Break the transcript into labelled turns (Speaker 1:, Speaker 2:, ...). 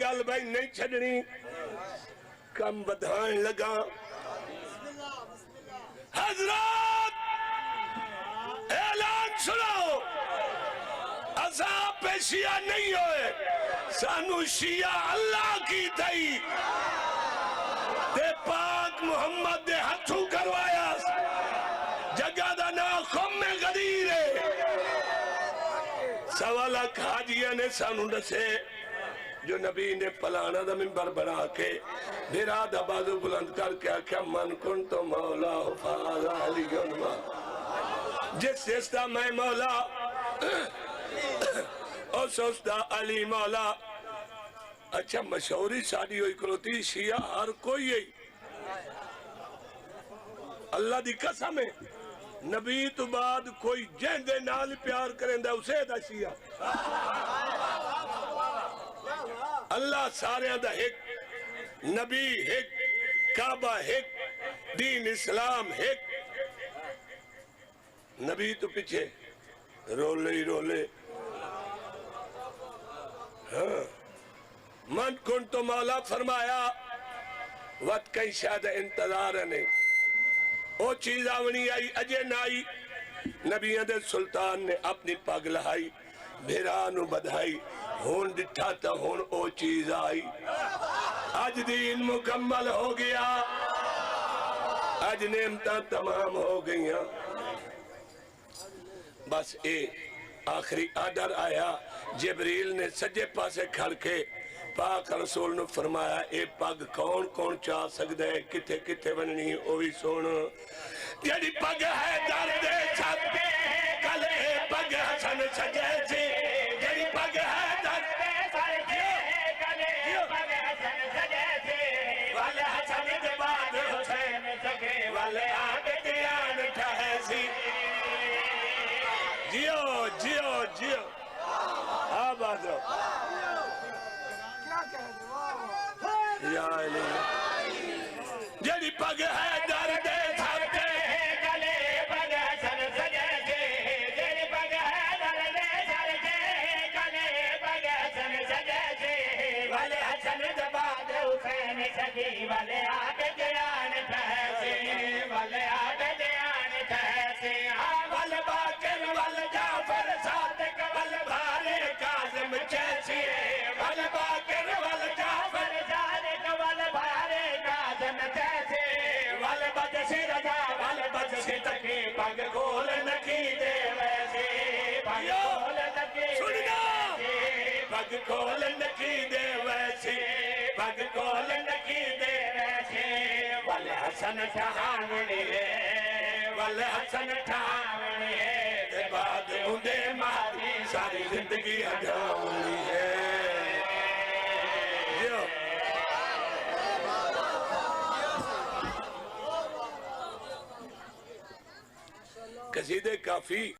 Speaker 1: گل بھائی نہیں چھڑنی کم بدھائیں لگا حضرات اعلان سنو عذاب پہ شیعہ نہیں ہوئے سانو شیعہ اللہ کی تھی تے پاک محمد دے ہتھوں کروایا جگہ دا نا خم غدیر ہے سوالہ کھاجیہ نے سانو نسے جو نبی نے پلانا دا منبر بنا کے میرا دا بازو بلند کر کے آکھا من کن تو مولا حفاظ علی گنما جس سستا میں مولا اور سستا علی مولا اچھا مشہوری ساڑی ہوئی کروتی شیعہ ہر کوئی ہے اللہ دی قسم ہے نبی تو بعد کوئی جہن دے نال پیار کریں دے اسے دا شیعہ اللہ سارے دا ایک نبی ایک کعبہ ایک دین اسلام ایک نبی تو پیچھے رولے ہی رولے من کن تو مولا فرمایا وقت کئی شاید انتظار نے او چیز آونی آئی اجے نائی نبی دے سلطان نے اپنی پگ لہائی بھیرانو بدھائی ہون ڈٹھا تا ہون او چیز آئی آج دین مکمل ہو گیا آج نعمتاں تمام ہو گئیاں بس اے آخری آڈر آیا جبریل نے سجے پاسے کھڑ کے پاک رسول نے فرمایا اے پگ کون کون چاہ سکتا ہے کتے کتے بننی اوہی سون جیڑی پگ ہے درد چھت کل اے پگ حسن سجے جی جیڑی پگ ہے درد کل اے پگ حسن سجے جی والے حسن جباد حسین سکے والے آگ دیان ٹھہے سی جیو جیو جیو آباد رو یا علی جیڑی پگ ہے درد چھتے گلے پگ حسن سجے جے جیڑی پگ ہے درد چھتے گلے پگ حسن سجے جے والے حسن جباد حسین سکی والے آگ دیان ٹھہسی والے آگ دیان ٹھہسی وال باقر وال جعفر صادق وال بھارے کاظم چیسی وال باقر وال جعفر صادق وال بھارے کاظم چیسی وال بدسی رجا وال بدسی تکی پگ کول نکی دے ویسی پگ کول نکی دے ویسی پگ کول نکی دے ویسی پگ کول نکی دے ویسی وال حسن ٹھہاونی ہے وال حسن ٹھہاونی ہے دے بعد اندے مہدی ساری زندگی ہجاونی ہے جیو قصیدے کافی